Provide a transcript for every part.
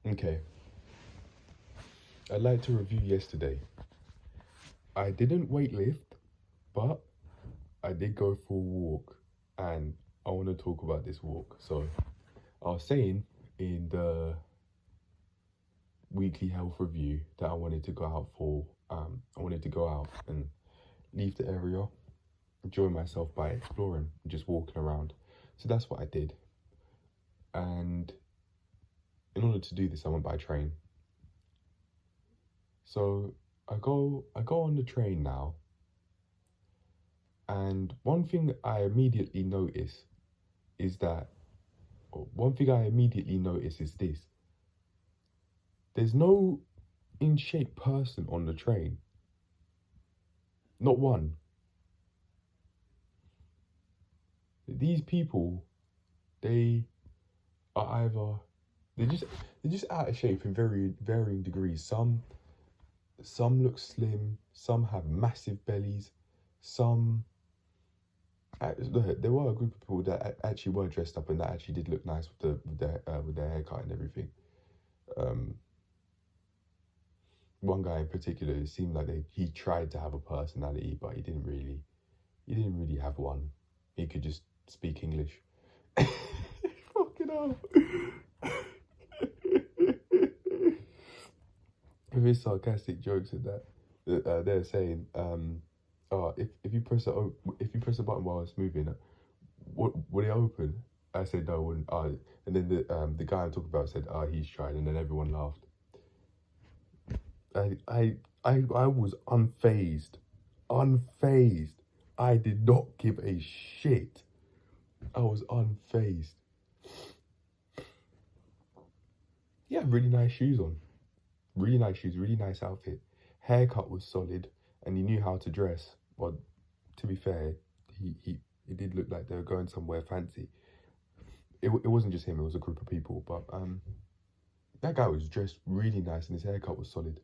Okay, I'd like to review yesterday. I didn't weightlift, but I did go for a walk, and I want to talk about this walk. So, I was saying in the weekly health review that I wanted to go out for, I wanted to go out and leave the area, enjoy myself by exploring, just walking around. So that's what I did. And in order to do this, I went by train. So I go on the train now, and one thing I immediately notice is that one thing I immediately notice is this. There's no in shape person on the train. Not one. These people, they are either they're just out of shape in very varying degrees. Some look slim, some have massive bellies, some there were a group of people that actually were dressed up and that actually did look nice with their haircut and everything. Um, One guy in particular, it seemed like he tried to have a personality, but he didn't really have one. He could just speak English. Fucking hell. With his sarcastic jokes and that, they're saying, oh, if you press if you press a button while it's moving, would it open? I said no, it wouldn't. And then the guy I'm talking about said, he's trying, and then everyone laughed. I I I was unfazed, unfazed. I did not give a shit. I was unfazed. He had really nice shoes on, really nice shoes, really nice outfit. Haircut was solid, and he knew how to dress. Well, to be fair, he it did look like they were going somewhere fancy. It wasn't just him; it was a group of people. But that guy was dressed really nice, and his haircut was solid.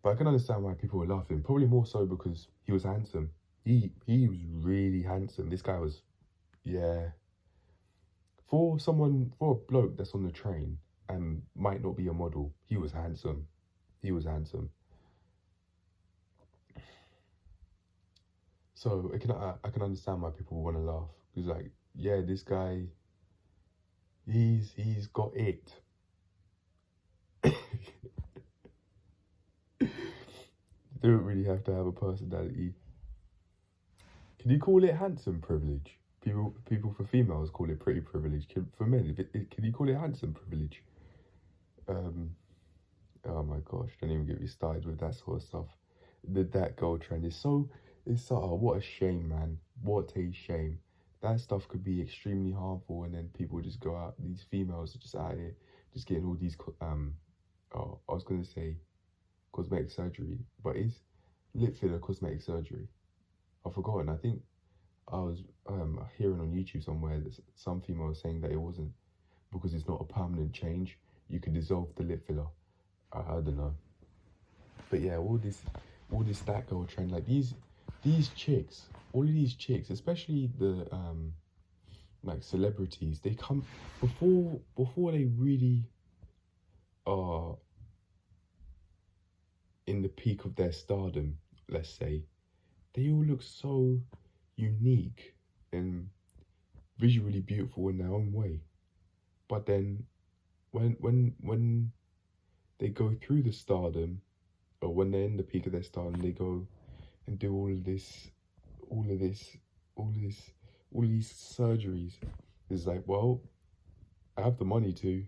But I can understand why people were laughing. Probably more so because he was handsome. He was really handsome. This guy was, yeah. For a bloke that's on the train and might not be a model, he was handsome. He was handsome. So I can understand why people want to laugh because like, yeah, this guy, he's got it. You don't really have to have a personality. Can you call it handsome privilege? People for females call it pretty privilege. For men, can you call it handsome privilege? Um, oh my gosh, don't even get me started with that sort of stuff. That girl trend is oh, what a shame, man. What a shame. That stuff could be extremely harmful, and then people just go out. These females are just out here, just getting all these oh, I was gonna say cosmetic surgery, but is lip filler cosmetic surgery? I've forgotten. I think I was hearing on YouTube somewhere that some females saying that it wasn't because it's not a permanent change. You can dissolve the lip filler. I don't know. But yeah, all this that girl trend, like these chicks, all of these chicks, especially the like celebrities, they come before they really are in the peak of their stardom, let's say, they all look so unique and visually beautiful in their own way. But then when they go through the stardom, or when they're in the peak of their stardom, they go and do all of this, all of this, all of this, all of these surgeries. It's like, well, I have the money to,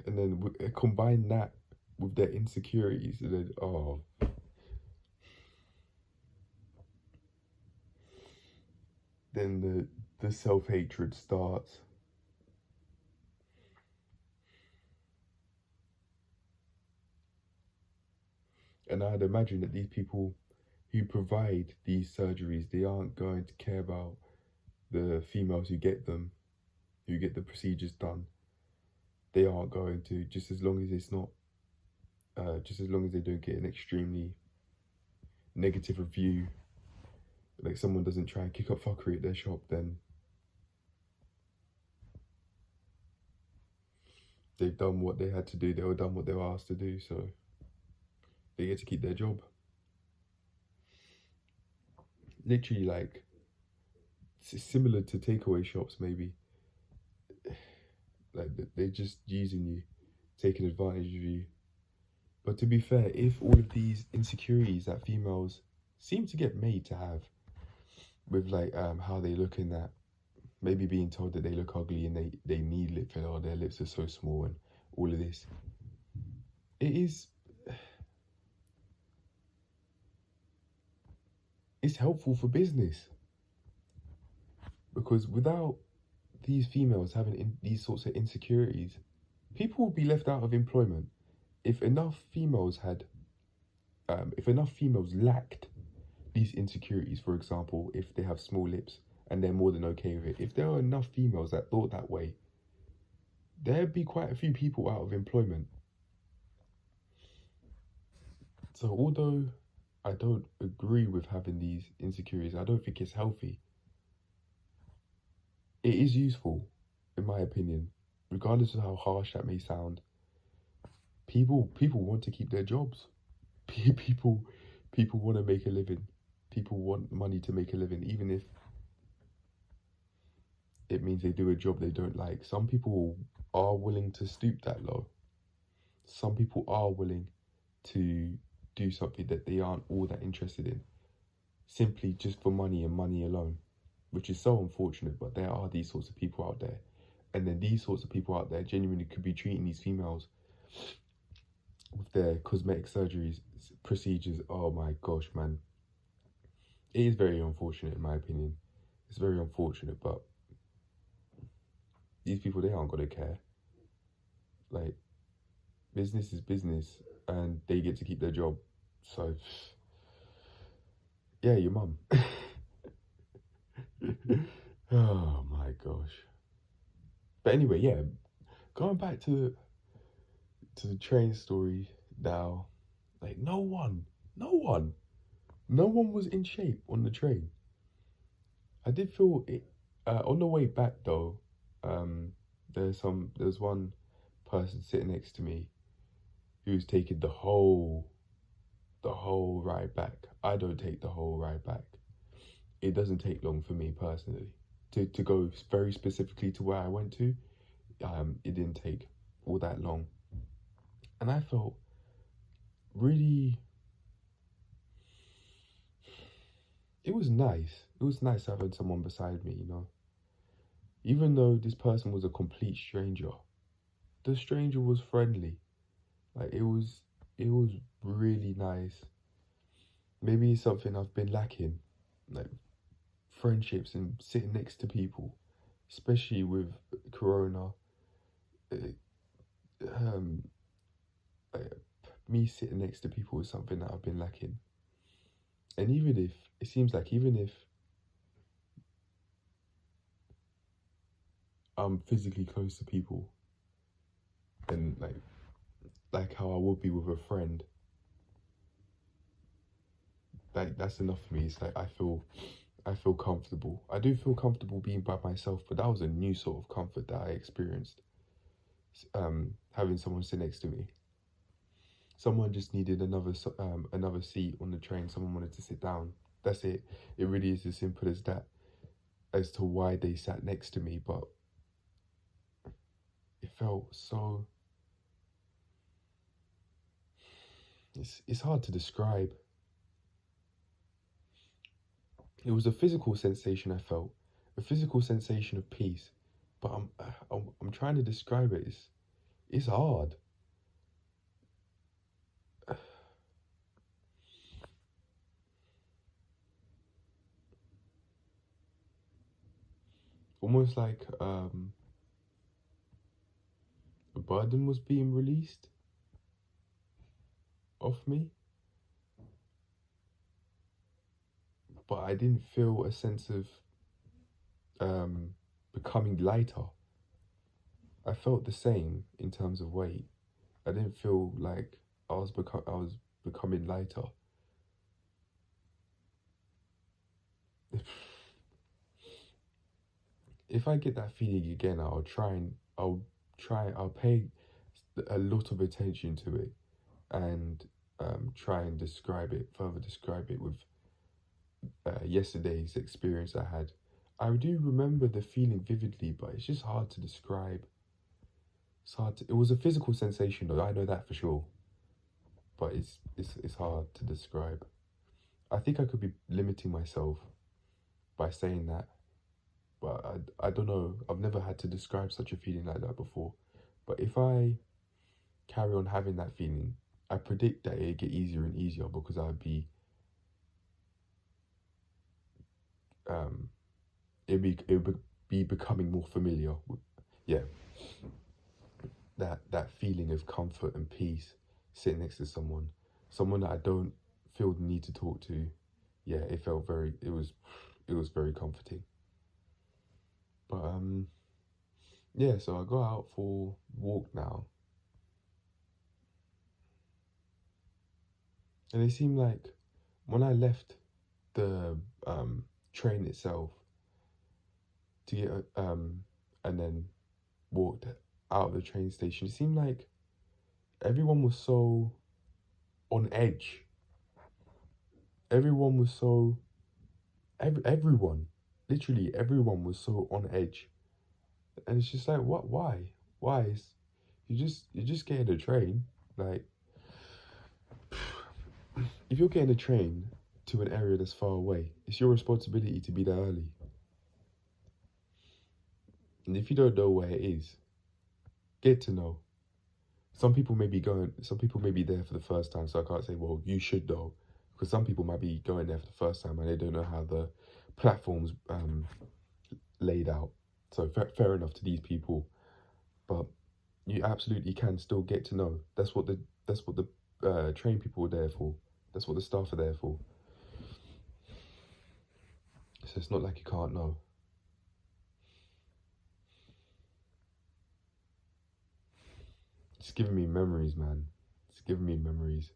and then combine that with their insecurities, and then then the self hatred starts. And I'd imagine that these people who provide these surgeries, they aren't going to care about the females who get them, who get the procedures done. They aren't going to, just as long as it's not, just as long as they don't get an extremely negative review, like someone doesn't try and kick up fuckery at their shop, then they've done what they had to do. They were done what they were asked to do, so they get to keep their job. Literally, like, similar to takeaway shops, maybe. Like, they're just using you, taking advantage of you. But to be fair, if all of these insecurities that females seem to get made to have, with like how they look in that, maybe being told that they look ugly and they need lip filler, or their lips are so small, and all of this, it's helpful for business, because without these females having these sorts of insecurities, people will be left out of employment. If enough females lacked these insecurities, for example, if they have small lips and they're more than okay with it, if there are enough females that thought that way, there'd be quite a few people out of employment. So although I don't agree with having these insecurities, I don't think it's healthy. It is useful, in my opinion, regardless of how harsh that may sound. People want to keep their jobs. People want to make a living. People want money to make a living, even if it means they do a job they don't like. Some people are willing to stoop that low. Some people are willing to do something that they aren't all that interested in, simply just for money and money alone, which is so unfortunate. But there are these sorts of people out there. And then these sorts of people out there genuinely could be treating these females with their cosmetic surgeries, procedures. Oh my gosh, man. It is very unfortunate, in my opinion. It's very unfortunate, but these people, they aren't going to care. Like, business is business, and they get to keep their job. So, yeah, your mum. Oh my gosh. But anyway, yeah, going back to the train story now, like, no one was in shape on the train. I did feel it on the way back though. There's one person sitting next to me who's taking the whole ride back. I don't take the whole ride back. It doesn't take long for me personally to go very specifically to where I went to. It didn't take all that long, and I felt really. It was nice. It was nice having someone beside me, you know. Even though this person was a complete stranger, the stranger was friendly. Like, it was really nice. Maybe it's something I've been lacking, like friendships and sitting next to people, especially with Corona. uh, Um, uh, Me sitting next to people is something that I've been lacking. And even if it seems like even if I'm physically close to people, and like how I would be with a friend, like that's enough for me. It's like I feel comfortable. I do feel comfortable being by myself, but that was a new sort of comfort that I experienced. Having someone sit next to me. Someone just needed another seat on the train. Someone wanted to sit down. That's it. It really is as simple as that, as to why they sat next to me. But it felt so. It's hard to describe. It was a physical sensation I felt, a physical sensation of peace. But I'm trying to describe it. It's hard. Almost like a burden was being released off me, but I didn't feel a sense of becoming lighter. I felt the same in terms of weight. I didn't feel like I was becoming lighter. If I get that feeling again, I'll a lot of attention to it and try and further describe it with yesterday's experience I had. I do remember the feeling vividly, but it's just hard to describe. It was a physical sensation, though. I know that for sure, but it's hard to describe. I think I could be limiting myself by saying that, but I don't know. I've never had to describe such a feeling like that before. But if I carry on having that feeling, I predict that it'd get easier and easier because um it would be becoming more familiar with, yeah, that feeling of comfort and peace sitting next to someone that I don't feel the need to talk to. Yeah, it was very comforting. But yeah, so I go out for walk now, and it seemed like when I left the train itself to get and then walked out of the train station, it seemed like everyone was so on edge. Everyone was so everyone, literally everyone was so on edge, and it's just like, what? Why is you just getting a train? Like, if you're getting a train to an area that's far away, it's your responsibility to be there early. And if you don't know where it is, get to know. Some people may be there for the first time, so I can't say, well, you should know. Because some people might be going there for the first time and they don't know how the platform's laid out. So fair enough to these people. But you absolutely can still get to know. That's what the train people are there for. That's what the staff are there for. So it's not like you can't know. It's giving me memories, man. It's giving me memories.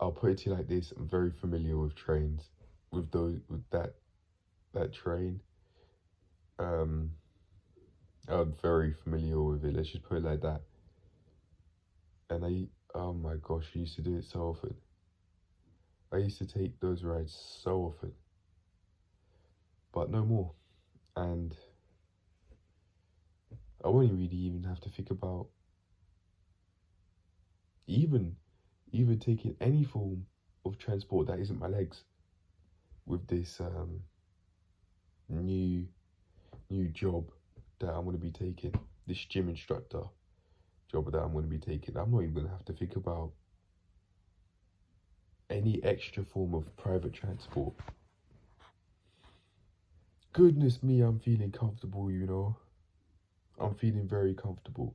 I'll put it to you like this. I'm very familiar with trains. With that train. Um, I'm very familiar with it. Let's just put it like that. And oh my gosh, I used to do it so often. I used to take those rides so often, but no more. And I won't really even have to think about even even taking any form of transport that isn't my legs with this new new job that I'm going to be taking, this gym instructor job that I'm going to be taking. I'm not even going to have to think about any extra form of private transport. Goodness me, I'm feeling comfortable, you know. I'm feeling very comfortable.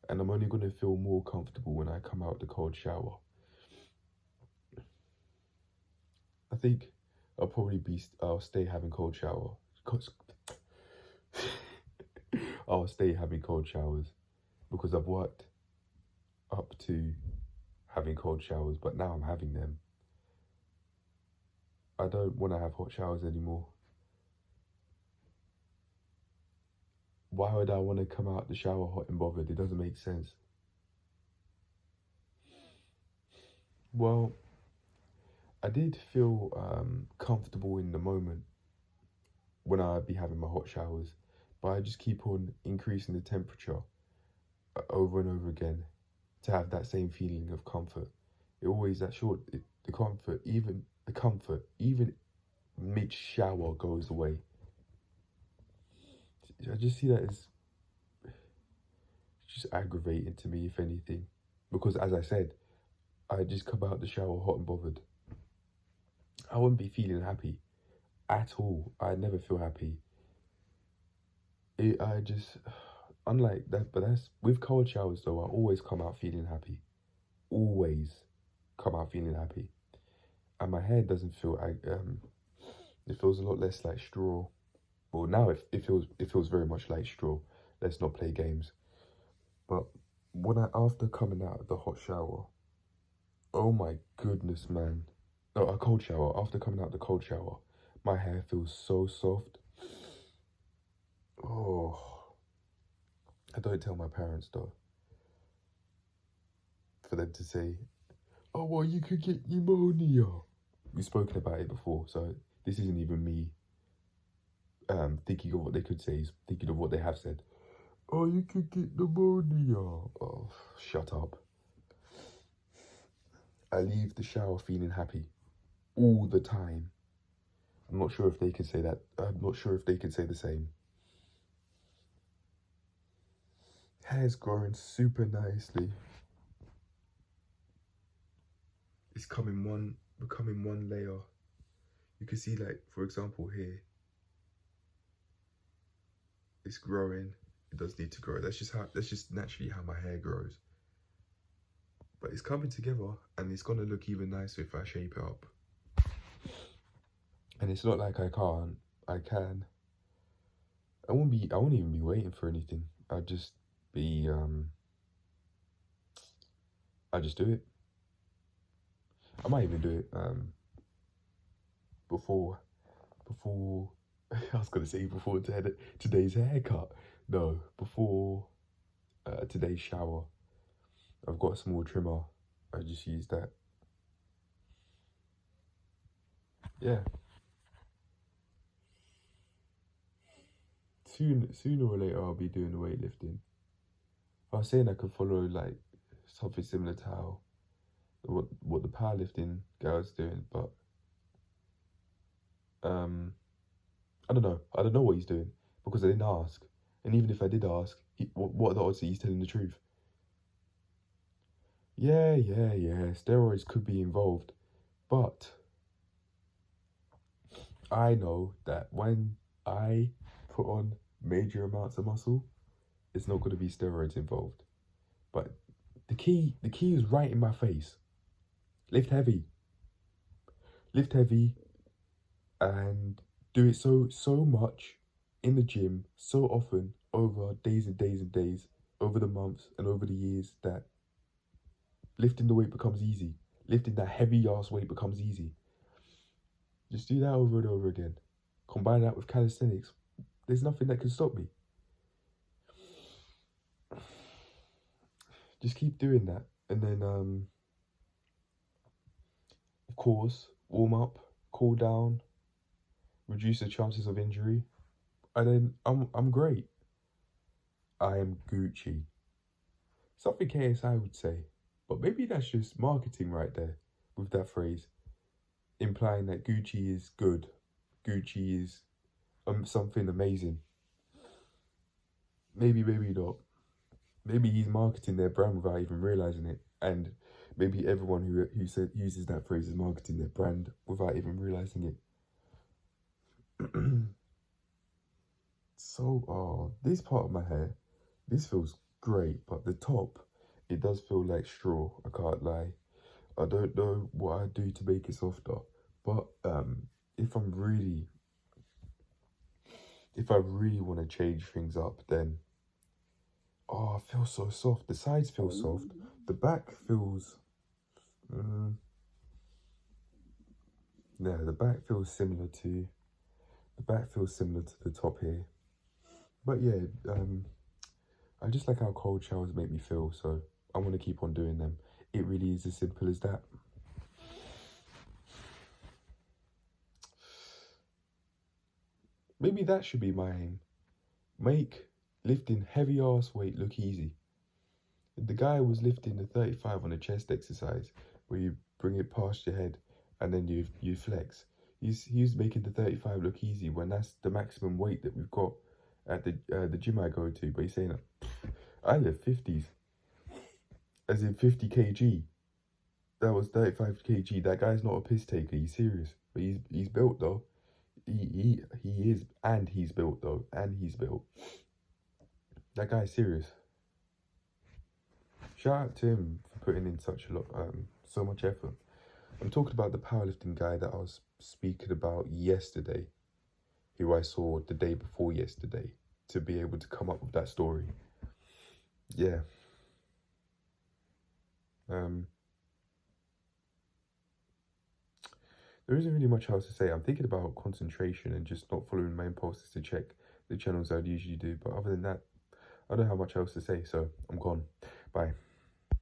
And I'm only going to feel more comfortable when I come out the cold shower. I think I'll stay having cold shower. I'll stay having cold showers because I've worked up to having cold showers, but now I'm having them. I don't want to have hot showers anymore. Why would I want to come out the shower hot and bothered? It doesn't make sense. Well, I did feel comfortable in the moment when I'd be having my hot showers, but I just keep on increasing the temperature over and over again to have that same feeling of comfort. The comfort, even mid shower goes away. I just see that as just aggravating to me, if anything, because as I said, I just come out the shower hot and bothered. I wouldn't be feeling happy at all. I never feel happy. I just, unlike that, but that's with cold showers though. I always come out feeling happy. Always come out feeling happy, and my hair doesn't feel. It feels a lot less like straw. Well, now it feels very much like straw. Let's not play games. But after coming out of the hot shower, oh my goodness, man. No, a cold shower. After coming out the cold shower, my hair feels so soft. Oh, I don't tell my parents though. for them to say, oh, well, you could get pneumonia. We've spoken about it before, so this isn't even me thinking of what they could say, it's thinking of what they have said. Oh, you could get pneumonia. Oh, shut up. I leave the shower feeling happy all the time. I'm not sure if they can say that. I'm not sure if they can say the same. Hair's growing super nicely. It's becoming one layer. You can see, like, for example, here, it's growing. It does need to grow. That's just naturally how my hair grows. But it's coming together, and it's gonna look even nicer if I shape it up. And it's not like I can't. I can. I won't even be waiting for anything. I'd just be I just do it. I might even do it before I was gonna say before today's haircut. No, before today's shower. I've got a small trimmer. I just use that. Yeah. Sooner or later I'll be doing the weightlifting. I was saying I could follow like something similar to how what the powerlifting guy's doing, but I don't know. I don't know what he's doing because I didn't ask. And even if I did ask, what are the odds that he's telling the truth? Yeah. Steroids could be involved, but I know that when I put on major amounts of muscle, it's not going to be steroids involved. But the key is right in my face. Lift heavy, and do it so much in the gym so often over days and days and days, over the months and over the years, that lifting the weight becomes easy. Lifting that heavy ass weight becomes easy. Just do that over and over again. Combine that with calisthenics. There's nothing that can stop me. Just keep doing that. And then, of course, warm up, cool down, reduce the chances of injury. And then I'm great. I am Gucci. Something KSI would say. But maybe that's just marketing right there with that phrase, implying that Gucci is good. Gucci is something amazing. Maybe not. Maybe he's marketing their brand without even realizing it. And maybe everyone who uses that phrase is marketing their brand without even realizing it. So, this part of my hair, this feels great, but the top, it does feel like straw, I can't lie. I don't know what I do to make it softer, but if I really want to change things up, then it feels so soft. The sides feel soft. The back feels the back feels similar to the top here. But yeah, I just like how cold showers make me feel, so I want to keep on doing them. It really is as simple as that. Maybe that should be my aim. Make lifting heavy ass weight look easy. The guy was lifting the 35 on a chest exercise where you bring it past your head and then you flex. He's making the 35 look easy when that's the maximum weight that we've got at the gym I go to. But he's saying, I lift 50s, as in 50 kg. That was 35 kg. That guy's not a piss taker. He's serious. But he's built though. He is, and he's built though, and he's built. That guy's serious. Shout out to him for putting in so much effort. I'm talking about the powerlifting guy that I was speaking about yesterday, who I saw the day before yesterday, to be able to come up with that story. Yeah. There isn't really much else to say. I'm thinking about concentration and just not following my impulses to check the channels I'd usually do. But other than that, I don't have much else to say, so I'm gone. Bye.